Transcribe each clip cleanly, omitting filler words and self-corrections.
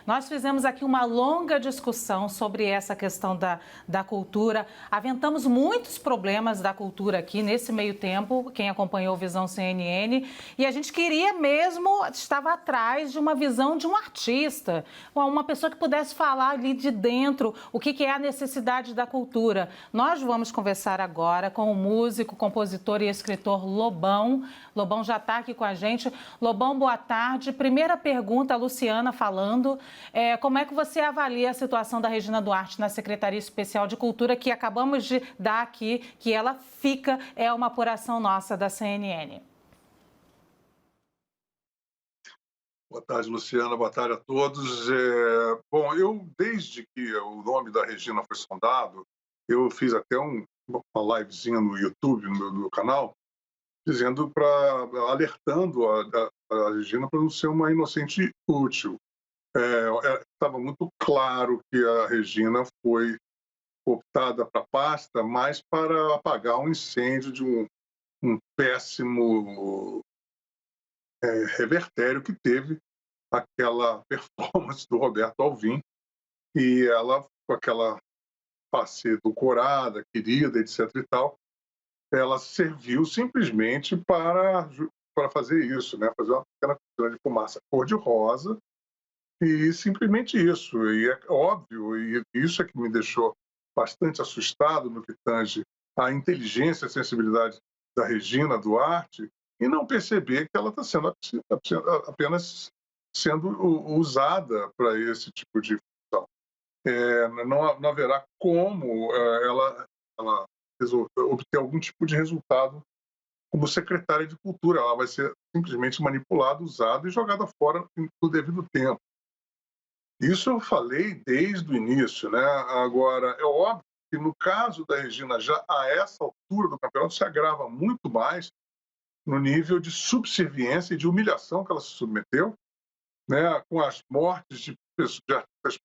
Nós fizemos aqui uma longa discussão sobre essa questão da cultura. Aventamos muitos problemas da cultura aqui nesse meio tempo, quem acompanhou Visão CNN, e a gente queria mesmo, estava atrás de uma visão de um artista, uma pessoa que pudesse falar ali de dentro o que é a necessidade da cultura. Nós vamos conversar agora com o músico, compositor e escritor Lobão. Lobão já está aqui com a gente. Lobão, boa tarde. Primeira pergunta, a Luciana falando. Como é que você avalia a situação da Regina Duarte na Secretaria Especial de Cultura, que acabamos de dar aqui, que ela fica, é uma apuração nossa da CNN? Boa tarde, Luciana. Boa tarde a todos. Bom, eu, desde que o nome da Regina foi sondado, eu fiz até uma livezinha no YouTube, no meu canal, dizendo alertando a Regina para não ser uma inocente útil. Estava muito claro que a Regina foi optada para a pasta, mas para apagar um incêndio de um péssimo revertério que teve aquela performance do Roberto Alvim, e ela, com aquela face edulcorada, querida, etc. e tal, ela serviu simplesmente para fazer isso, né? Fazer uma pequena cortina de fumaça cor-de-rosa, e simplesmente isso. E é óbvio, e isso é que me deixou bastante assustado no que tange a inteligência e a sensibilidade da Regina Duarte, e não perceber que ela está sendo apenas sendo usada para esse tipo de função. Não haverá como ela obter algum tipo de resultado como secretária de Cultura. Ela vai ser simplesmente manipulada, usada e jogada fora no devido tempo. Isso eu falei desde o início, né? Agora, é óbvio que no caso da Regina, já a essa altura do campeonato, se agrava muito mais no nível de subserviência e de humilhação que ela se submeteu, né? Com as mortes de artistas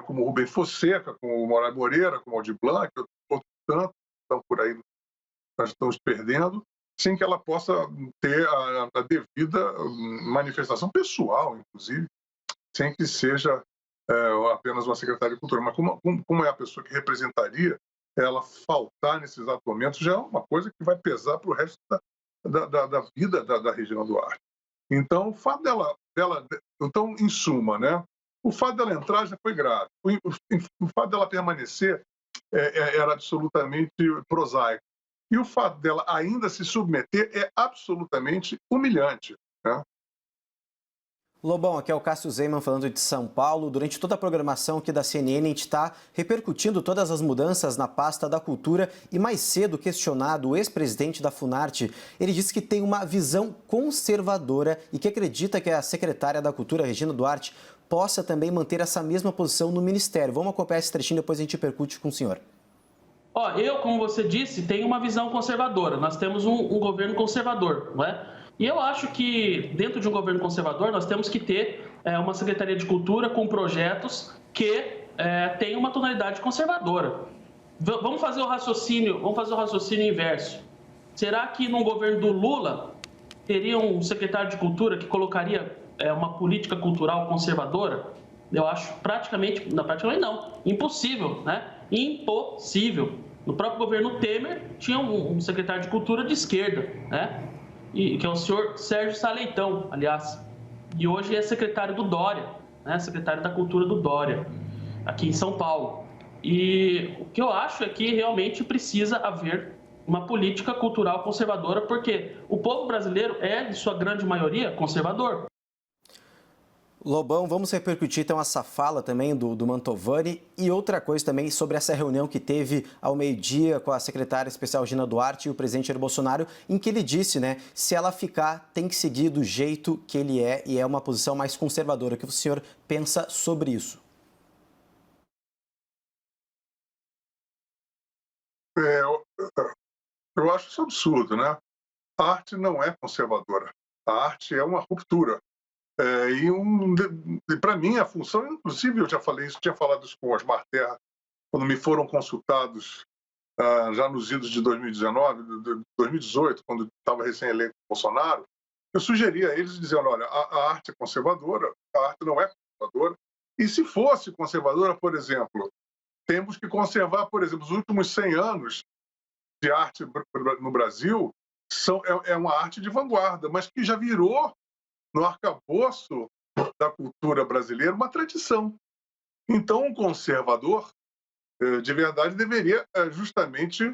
como o Rubem Fonseca, como o Moraes Moreira, como o Aldir Blanc, outros tantos que estão por aí, nós estamos perdendo, sem que ela possa ter a devida manifestação pessoal, inclusive, sem que seja apenas uma secretária de Cultura. Mas como é a pessoa que representaria, ela faltar nesses exato momento já é uma coisa que vai pesar para o resto da vida da Regina Duarte. Então, o fato dela... Então, em suma, né? O fato dela entrar já foi grave. O fato dela permanecer era absolutamente prosaico. E o fato dela ainda se submeter é absolutamente humilhante, né? Lobão, aqui é o Cássio Zeyman falando de São Paulo. Durante toda a programação aqui da CNN, a gente está repercutindo todas as mudanças na pasta da cultura e mais cedo questionado o ex-presidente da Funarte. Ele disse que tem uma visão conservadora e que acredita que a secretária da Cultura, Regina Duarte, possa também manter essa mesma posição no Ministério. Vamos acompanhar esse trechinho, depois a gente repercute com o senhor. Eu, como você disse, tenho uma visão conservadora. Nós temos um governo conservador, não é? E eu acho que, dentro de um governo conservador, nós temos que ter uma Secretaria de Cultura com projetos que tenham uma tonalidade conservadora. Vamos fazer o raciocínio inverso. Será que, num governo do Lula, teria um secretário de Cultura que colocaria uma política cultural conservadora? Eu acho praticamente não. Impossível, né? Impossível. No próprio governo Temer, tinha um secretário de Cultura de esquerda, né? Que é o senhor Sérgio Saleitão, aliás, e hoje é secretário do Dória, né? Secretário da Cultura do Dória, aqui em São Paulo. E o que eu acho é que realmente precisa haver uma política cultural conservadora, porque o povo brasileiro é, de sua grande maioria, conservador. Lobão, vamos repercutir então essa fala também do Mantovani e outra coisa também sobre essa reunião que teve ao meio-dia com a secretária especial Regina Duarte e o presidente Jair Bolsonaro, em que ele disse, né, se ela ficar, tem que seguir do jeito que ele é e é uma posição mais conservadora. O que o senhor pensa sobre isso? Eu acho isso absurdo, né? A arte não é conservadora. A arte é uma ruptura. Para mim, a função, inclusive, eu já falei isso, tinha falado isso com o Osmar Terra, quando me foram consultados já nos idos de 2019, 2018, quando estava recém-eleito Bolsonaro, eu sugeri a eles dizendo, olha, a arte é conservadora, a arte não é conservadora, E se fosse conservadora, por exemplo, temos que conservar, por exemplo, os últimos 100 anos de arte no Brasil é uma arte de vanguarda, mas que já virou, no arcabouço da cultura brasileira, uma tradição. Então, um conservador, de verdade, deveria justamente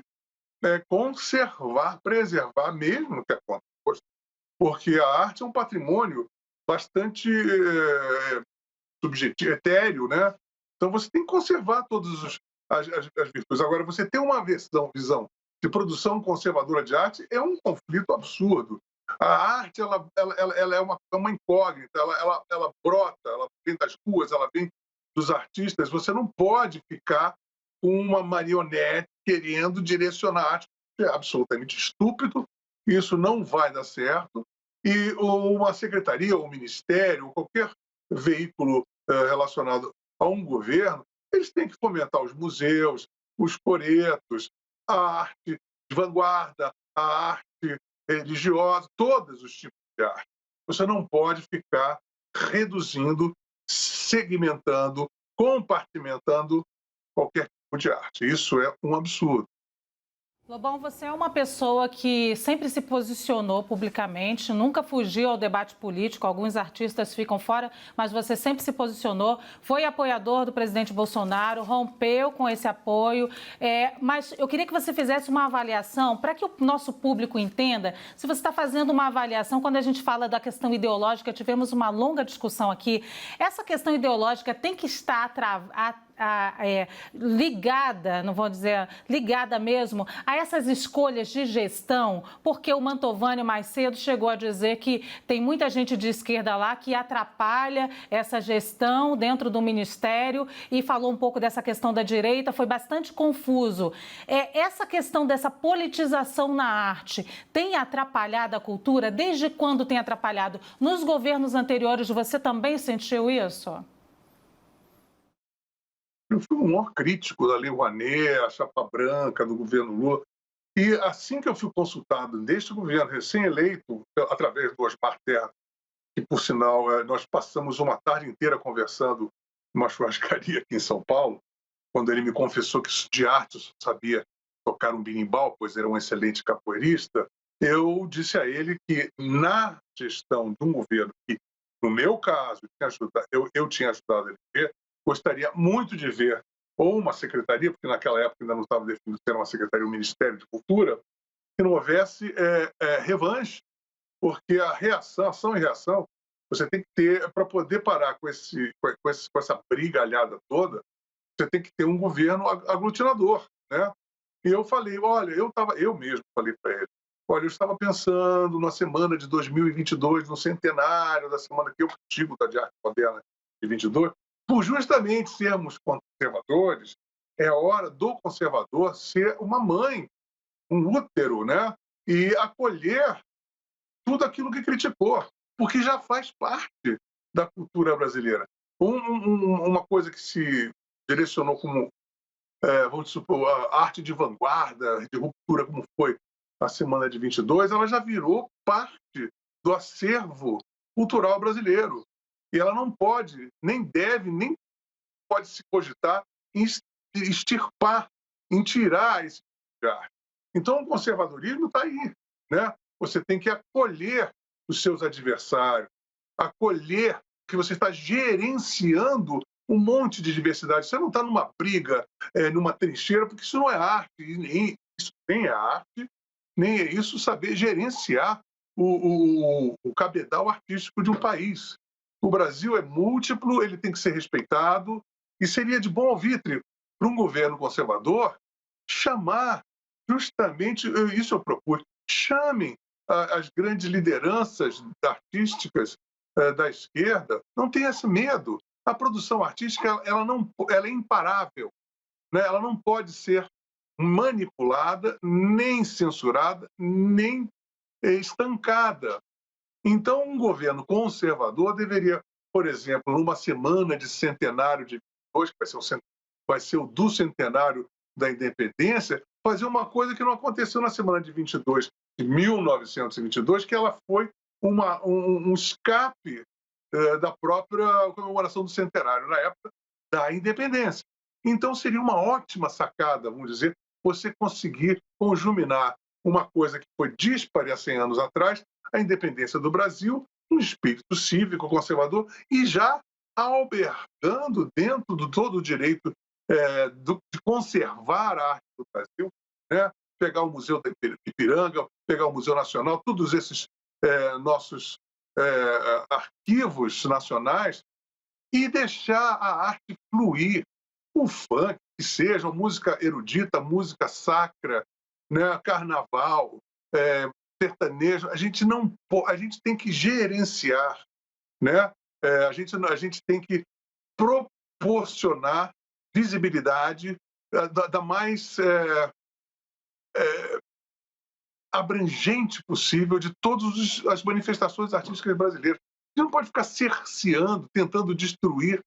conservar, preservar, mesmo que aconteça, porque a arte é um patrimônio bastante subjetivo, etéreo, né? Então, você tem que conservar todas as virtudes. Agora, você ter uma visão de produção conservadora de arte é um conflito absurdo. A arte ela é uma incógnita, ela brota, ela vem das ruas, ela vem dos artistas. Você não pode ficar com uma marionete querendo direcionar a arte. É absolutamente estúpido, isso não vai dar certo. E uma secretaria, um ministério, qualquer veículo relacionado a um governo, eles têm que fomentar os museus, os coretos, a arte de vanguarda, a arte religiosa, todos os tipos de arte. Você não pode ficar reduzindo, segmentando, compartimentando qualquer tipo de arte. Isso é um absurdo. Lobão, você é uma pessoa que sempre se posicionou publicamente, nunca fugiu ao debate político. Alguns artistas ficam fora, mas você sempre se posicionou, foi apoiador do presidente Bolsonaro, rompeu com esse apoio. Mas eu queria que você fizesse uma avaliação para que o nosso público entenda se você está fazendo uma avaliação quando a gente fala da questão ideológica. Tivemos uma longa discussão aqui. Essa questão ideológica tem que estar ligada, não vou dizer ligada mesmo, a essas escolhas de gestão, porque o Mantovani mais cedo chegou a dizer que tem muita gente de esquerda lá que atrapalha essa gestão dentro do ministério e falou um pouco dessa questão da direita, foi bastante confuso. Essa questão dessa politização na arte tem atrapalhado a cultura? Desde quando tem atrapalhado? Nos governos anteriores você também sentiu isso? Eu fui o maior crítico da Lei Rouanet, a chapa branca do governo Lula. E assim que eu fui consultado neste governo recém-eleito, através do Osmar Terra, que, por sinal, nós passamos uma tarde inteira conversando numa churrascaria aqui em São Paulo, quando ele me confessou que de arte eu sabia tocar um berimbau, pois era um excelente capoeirista, eu disse a ele que na gestão de um governo que, no meu caso, eu tinha ajudado a eleger, gostaria muito de ver ou uma secretaria, porque naquela época ainda não estava definido se era uma secretaria ou um Ministério de Cultura, que não houvesse revanche, porque a reação, ação e reação, você tem que ter, para poder parar com essa brigalhada toda, você tem que ter um governo aglutinador, né? E eu falei, olha, eu mesmo falei para ele, olha, eu estava pensando na semana de 2022, no centenário da semana que eu digo da Arte Moderna de 22, por justamente sermos conservadores, é hora do conservador ser uma mãe, um útero, né? E acolher tudo aquilo que criticou, porque já faz parte da cultura brasileira. Uma coisa que se direcionou como, vamos supor, a arte de vanguarda, de ruptura, como foi a Semana de 22, ela já virou parte do acervo cultural brasileiro. E ela não pode, nem deve, nem pode se cogitar em extirpar, em tirar esse tipo de arte. Então, o conservadorismo está aí, né? Você tem que acolher os seus adversários, acolher que você está gerenciando um monte de diversidade. Você não está numa briga, numa trincheira, porque isso não é arte, isso nem é arte, nem é isso saber gerenciar o cabedal artístico de um país. O Brasil é múltiplo, ele tem que ser respeitado, e seria de bom alvitre para um governo conservador chamar justamente, isso eu propus, chamem as grandes lideranças artísticas da esquerda, não tenha esse medo. A produção artística ela é imparável, né? Ela não pode ser manipulada, nem censurada, nem estancada. Então, um governo conservador deveria, por exemplo, numa semana de centenário de 22, que vai ser o do centenário da independência, fazer uma coisa que não aconteceu na semana de 22, de 1922, que ela foi um escape da própria comemoração do centenário, na época da independência. Então, seria uma ótima sacada, vamos dizer, você conseguir conjuminar uma coisa que foi díspare há 100 anos atrás, a independência do Brasil, um espírito cívico conservador e já albergando dentro do todo o direito de conservar a arte do Brasil, né? Pegar o Museu da Ipiranga, pegar o Museu Nacional, todos esses nossos arquivos nacionais e deixar a arte fluir, o funk, que seja música erudita, música sacra, né? Carnaval, sertanejo, a gente tem que gerenciar, né? A gente tem que proporcionar visibilidade da mais abrangente possível de todas as manifestações artísticas brasileiras. A gente não pode ficar cerceando, tentando destruir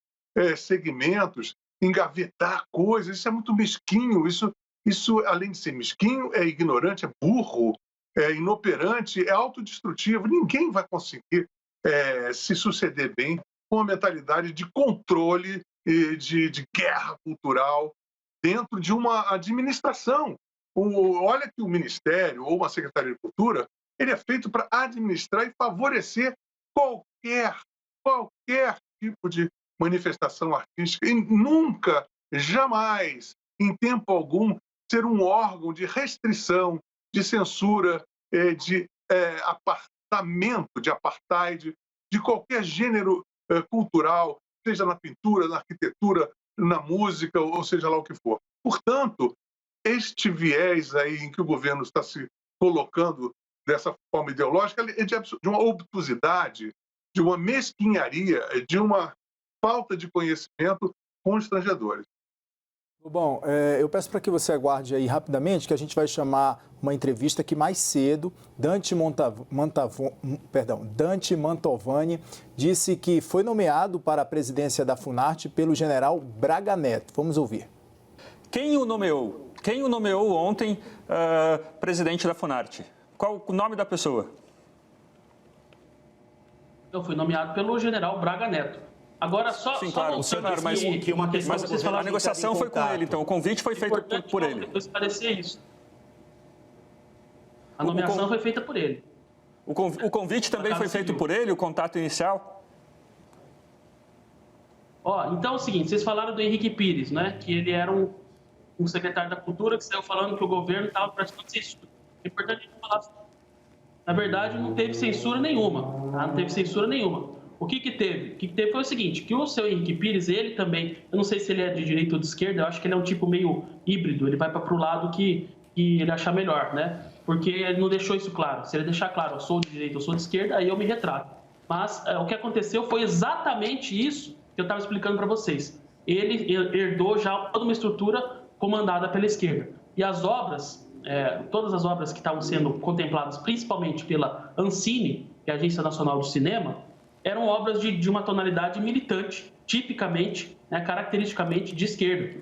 segmentos, engavetar coisas. Isso é muito mesquinho. Isso, além de ser mesquinho, é ignorante, é burro, é inoperante, é autodestrutivo. Ninguém vai conseguir se suceder bem com a mentalidade de controle e de guerra cultural dentro de uma administração. Olha que o Ministério ou uma Secretaria de Cultura, ele é feito para administrar e favorecer qualquer tipo de manifestação artística e nunca, jamais, em tempo algum, ser um órgão de restrição, de censura, de apartamento, de apartheid, de qualquer gênero cultural, seja na pintura, na arquitetura, na música, ou seja lá o que for. Portanto, este viés aí em que o governo está se colocando dessa forma ideológica é de uma obtusidade, de uma mesquinharia, de uma falta de conhecimento constrangedores. Bom, eu peço para que você aguarde aí rapidamente, que a gente vai chamar uma entrevista que mais cedo, Dante Mantovani disse que foi nomeado para a presidência da Funarte pelo general Braga Neto. Vamos ouvir. Quem o nomeou? Quem o nomeou ontem presidente da Funarte? Qual o nome da pessoa? Eu fui nomeado pelo general Braga Neto. Agora, Sim, claro, o senhor, mas a negociação foi com ele, então o convite foi feito por ele. Eu esclarecer isso. A nomeação foi feita por ele. O convite também foi feito por ele, o contato inicial? Então é o seguinte, vocês falaram do Henrique Pires, né? Que ele era um secretário da Cultura que saiu falando que o governo estava praticando censura. É importante falar. Na verdade, não teve censura nenhuma. Tá? Não teve censura nenhuma. O que teve? O que teve foi o seguinte, que o seu Henrique Pires, ele também, eu não sei se ele é de direita ou de esquerda, eu acho que ele é um tipo meio híbrido, ele vai para o lado que ele achar melhor, né? Porque ele não deixou isso claro. Se ele deixar claro, eu sou de direita, eu sou de esquerda, aí eu me retrato. Mas o que aconteceu foi exatamente isso que eu estava explicando para vocês. Ele herdou já toda uma estrutura comandada pela esquerda. E as obras, todas as obras que estavam sendo contempladas, principalmente pela Ancine, que é a Agência Nacional do Cinema, eram obras de uma tonalidade militante, tipicamente, caracteristicamente de esquerda.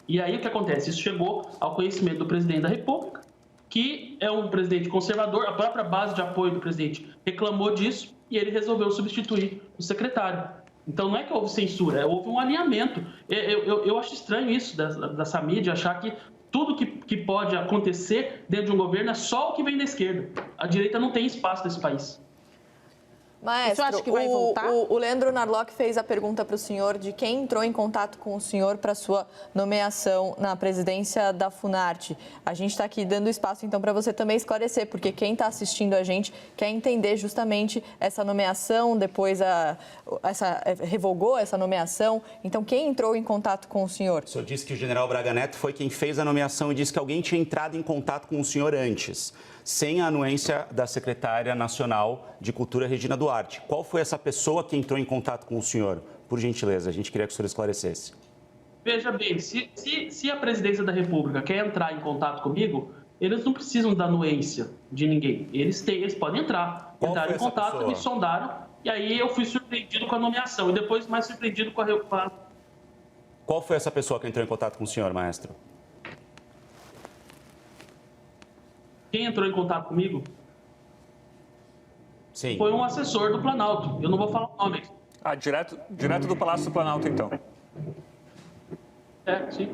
E aí o que acontece? Isso chegou ao conhecimento do presidente da República, que é um presidente conservador, a própria base de apoio do presidente reclamou disso e ele resolveu substituir o secretário. Então não é que houve censura, houve um alinhamento. Eu acho estranho isso dessa mídia, achar que tudo que pode acontecer dentro de um governo é só o que vem da esquerda. A direita não tem espaço nesse país. Maestro, acha que vai voltar? O Leandro Narlock fez a pergunta para o senhor de quem entrou em contato com o senhor para sua nomeação na presidência da Funarte. A gente está aqui dando espaço, então, para você também esclarecer, porque quem está assistindo a gente quer entender justamente essa nomeação, depois revogou essa nomeação. Então, quem entrou em contato com o senhor? O senhor disse que o general Braga Neto foi quem fez a nomeação e disse que alguém tinha entrado em contato com o senhor antes, sem a anuência da secretária nacional de Cultura, Regina Duarte. Qual foi essa pessoa que entrou em contato com o senhor? Por gentileza, a gente queria que o senhor esclarecesse. Veja bem, se a presidência da República quer entrar em contato comigo, eles não precisam da anuência de ninguém. Eles podem entrar. Entraram em contato, pessoa? Me sondaram, e aí eu fui surpreendido com a nomeação, e depois mais surpreendido com a... Qual foi essa pessoa que entrou em contato com o senhor, maestro? Quem entrou em contato comigo? Sim. foi um assessor do Planalto. Eu não vou falar o nome. Ah, direto do Palácio do Planalto, então. Sim.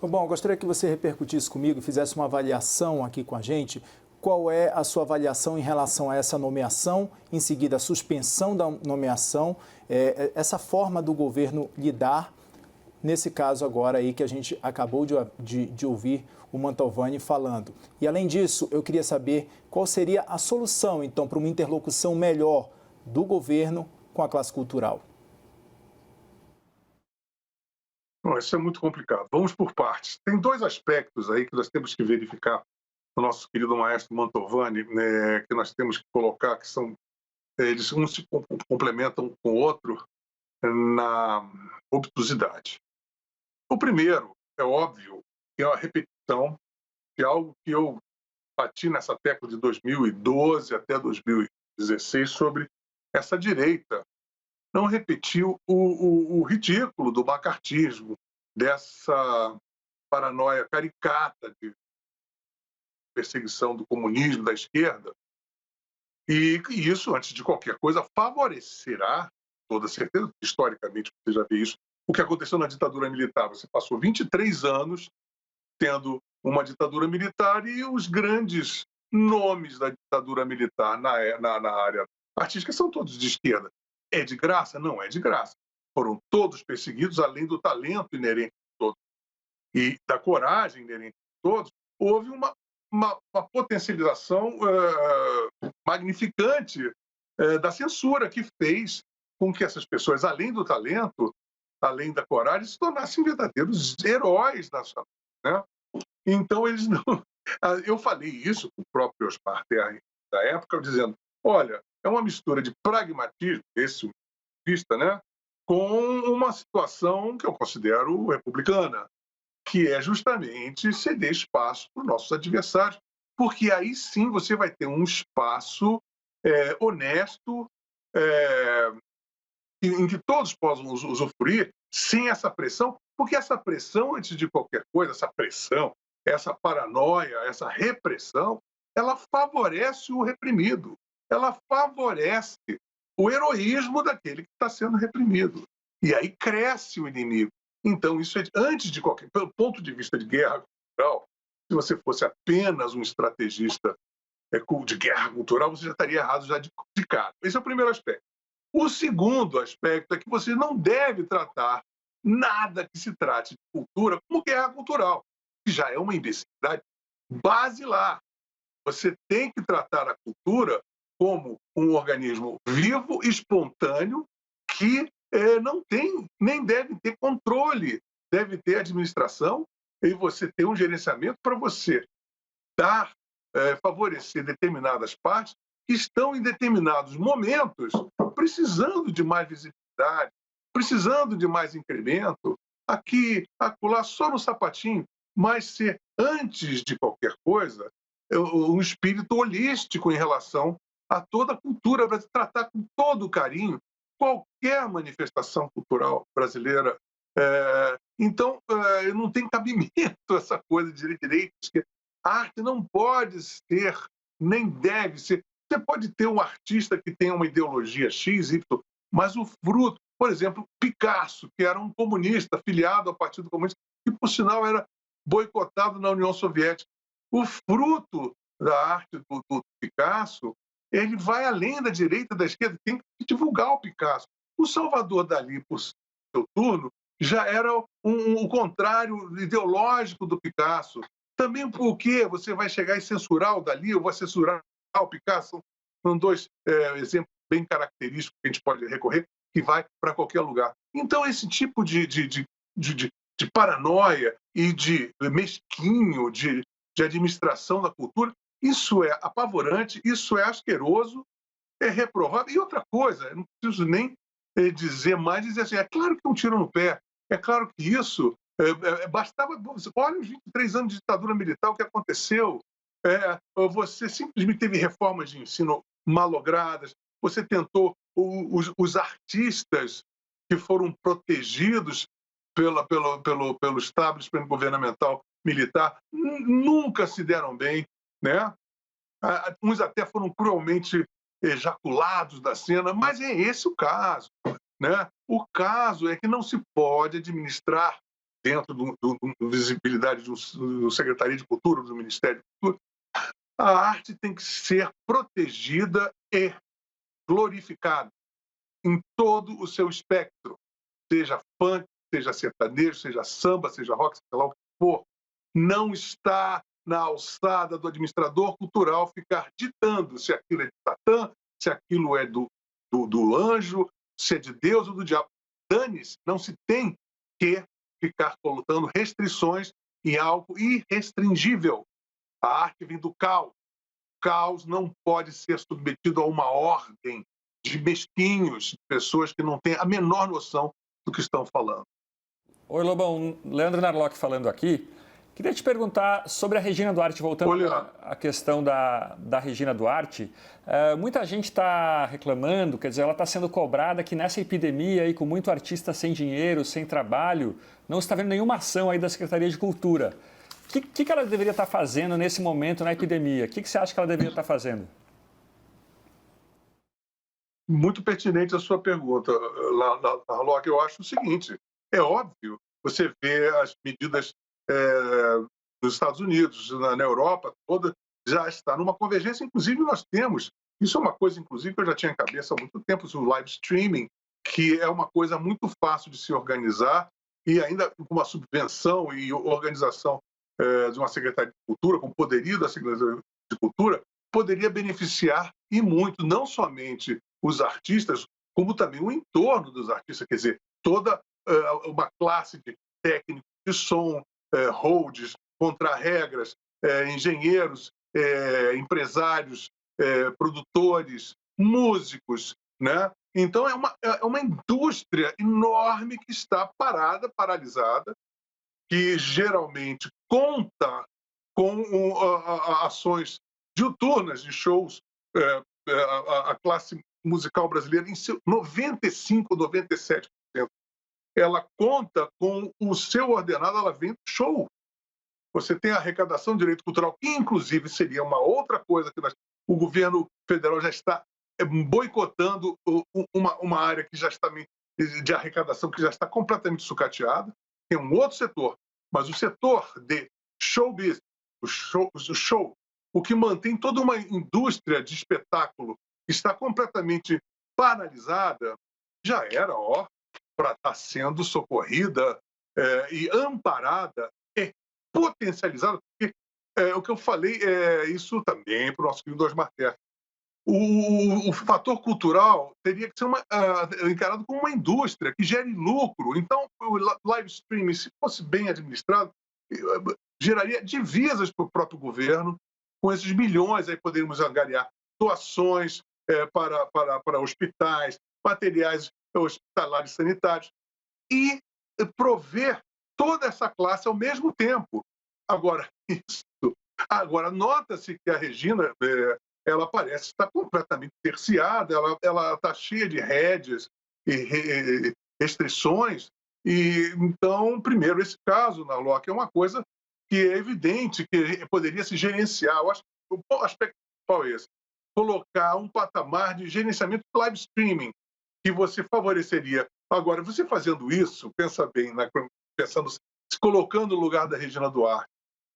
Bom, eu gostaria que você repercutisse comigo, fizesse uma avaliação aqui com a gente. Qual é a sua avaliação em relação a essa nomeação, em seguida a suspensão da nomeação, essa forma do governo lidar, nesse caso agora aí que a gente acabou de ouvir o Mantovani falando. E além disso, eu queria saber qual seria a solução, então, para uma interlocução melhor do governo com a classe cultural. Bom, isso é muito complicado. Vamos por partes. Tem dois aspectos aí que nós temos que verificar no nosso querido maestro Mantovani, né, que nós temos que colocar, que são, eles um se complementam com o outro na obtusidade. O primeiro, é óbvio, que é a repetição de algo que eu bati nessa tecla de 2012 até 2016 sobre essa direita. Não repetiu o ridículo do macartismo, dessa paranoia caricata de perseguição do comunismo, da esquerda. E isso, antes de qualquer coisa, favorecerá, toda certeza, historicamente você já vê isso, o que aconteceu na ditadura militar. Você passou 23 anos tendo uma ditadura militar e os grandes nomes da ditadura militar na área artística são todos de esquerda. É de graça? Não é de graça. Foram todos perseguidos, além do talento inerente de todos e da coragem inerente de todos. Houve uma potencialização magnificante da censura que fez com que essas pessoas, além do talento, além da coragem, se tornassem verdadeiros heróis nacionais, né? Então, eles não... Eu falei isso com o próprio Osmar Terra da época, dizendo, olha, é uma mistura de pragmatismo, esse vista, né, com uma situação que eu considero republicana, que é justamente ceder espaço para os nossos adversários, porque aí sim você vai ter um espaço honesto, em que todos possam usufruir, sem essa pressão, porque essa pressão, antes de qualquer coisa, essa pressão, essa paranoia, essa repressão, ela favorece o reprimido, ela favorece o heroísmo daquele que está sendo reprimido. E aí cresce o inimigo. Então, isso é, antes de qualquer... Pelo ponto de vista de guerra cultural, se você fosse apenas um estrategista de guerra cultural, você já estaria errado já de cara. Esse é o primeiro aspecto. O segundo aspecto é que você não deve tratar nada que se trate de cultura como guerra cultural, que já é uma imbecilidade basilar. Você tem que tratar a cultura como um organismo vivo, espontâneo, que não tem, nem deve ter controle, deve ter administração, e você ter um gerenciamento para você favorecer determinadas partes que estão em determinados momentos precisando de mais visibilidade, precisando de mais incremento, aqui, acolá, só no sapatinho, mas ser, antes de qualquer coisa, um espírito holístico em relação a toda a cultura, para tratar com todo carinho qualquer manifestação cultural brasileira. Então, não tem cabimento essa coisa de direita, que a arte não pode ser, nem deve ser. Você pode ter um artista que tenha uma ideologia X, Y, mas o fruto, por exemplo, Picasso, que era um comunista afiliado ao Partido Comunista, que, por sinal, era boicotado na União Soviética. O fruto da arte do Picasso, ele vai além da direita e da esquerda, tem que divulgar o Picasso. O Salvador Dalí, por seu turno, já era o contrário ideológico do Picasso. Também porque você vai chegar e censurar o Dalí, ou vai censurar o Picasso, são dois exemplos bem característicos que a gente pode recorrer, que vai para qualquer lugar. Então, esse tipo de paranoia e de mesquinho, de administração da cultura, isso é apavorante, isso é asqueroso, é reprovável. E outra coisa, eu não preciso nem dizer mais, dizer assim, é claro que é um tiro no pé, é claro que isso... bastava... Olha os 23 anos de ditadura militar, o que aconteceu. Você simplesmente teve reformas de ensino malogradas, você tentou... Os artistas que foram protegidos pelo establishment governamental militar nunca se deram bem, né? Uns até foram cruelmente ejaculados da cena, mas é esse o caso, né? O caso é que não se pode administrar dentro da visibilidade do Secretaria de Cultura, do Ministério de Cultura. A arte tem que ser protegida e glorificada em todo o seu espectro, seja funk, seja sertanejo, seja samba, seja rock, seja lá o que for. Não está na alçada do administrador cultural ficar ditando se aquilo é de Satã, se aquilo é do anjo, se é de Deus ou do diabo. Dane-se, não se tem que ficar colocando restrições em algo irrestringível. A arte vem do caos. O caos não pode ser submetido a uma ordem de mesquinhos, de pessoas que não têm a menor noção do que estão falando. Oi, Lobão. Leandro Narlock falando aqui. Queria te perguntar sobre a Regina Duarte, voltando à questão da Regina Duarte. Muita gente está reclamando, quer dizer, ela está sendo cobrada que nessa epidemia, aí, com muito artista sem dinheiro, sem trabalho, não está vendo nenhuma ação aí da Secretaria de Cultura. O que ela deveria estar fazendo nesse momento, na epidemia? O que você acha que ela deveria estar fazendo? Muito pertinente a sua pergunta, Narlock. Eu acho o seguinte, é óbvio, você vê as medidas nos Estados Unidos, na Europa toda, já está numa convergência. Inclusive, nós temos, isso é uma coisa, inclusive, que eu já tinha em cabeça há muito tempo, o live streaming, que é uma coisa muito fácil de se organizar e ainda com uma subvenção e organização de uma Secretaria de Cultura, com o poderio da Secretaria de Cultura, poderia beneficiar e muito, não somente os artistas, como também o entorno dos artistas, quer dizer, toda uma classe de técnicos de som, holds, contra-regras, engenheiros, empresários, produtores, músicos, né? Então, é uma indústria enorme que está paralisada, que geralmente conta com ações diuturnas de shows. A classe musical brasileira, em seu 95%, 97%, ela conta com o seu ordenado, ela vem do show. Você tem a arrecadação de direito cultural, que inclusive seria uma outra coisa que o governo federal já está boicotando, uma área que já está de arrecadação que já está completamente sucateada. Tem um outro setor, mas o setor de show business, o show, o que mantém toda uma indústria de espetáculo que está completamente paralisada, já era para estar sendo socorrida e amparada e potencializada, porque o que eu falei é isso também para o nosso querido Osmar Terra. O fator cultural teria que ser encarado como uma indústria que gere lucro. Então, o live streaming, se fosse bem administrado, geraria divisas para o próprio governo. Com esses milhões, aí poderíamos angariar doações para hospitais, materiais hospitalares sanitários e prover toda essa classe ao mesmo tempo. Agora, nota-se que a Regina ela parece estar completamente cerceada, ela está cheia de rédeas e restrições. E então, primeiro, esse caso, Narlock, é uma coisa que é evidente que poderia se gerenciar. Eu acho que o aspecto principal é esse: colocar um patamar de gerenciamento de live streaming que você favoreceria. Agora, você fazendo isso, pensa bem, se colocando no lugar da Regina Duarte,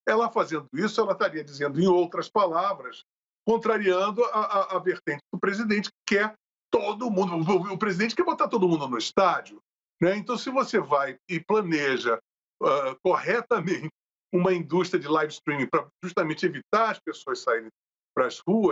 ela fazendo isso, ela estaria dizendo, em outras palavras, contrariando a vertente do presidente, que quer todo mundo. O presidente quer botar todo mundo no estádio, né? Então, se você vai e planeja corretamente uma indústria de live streaming para justamente evitar as pessoas saírem para as ruas,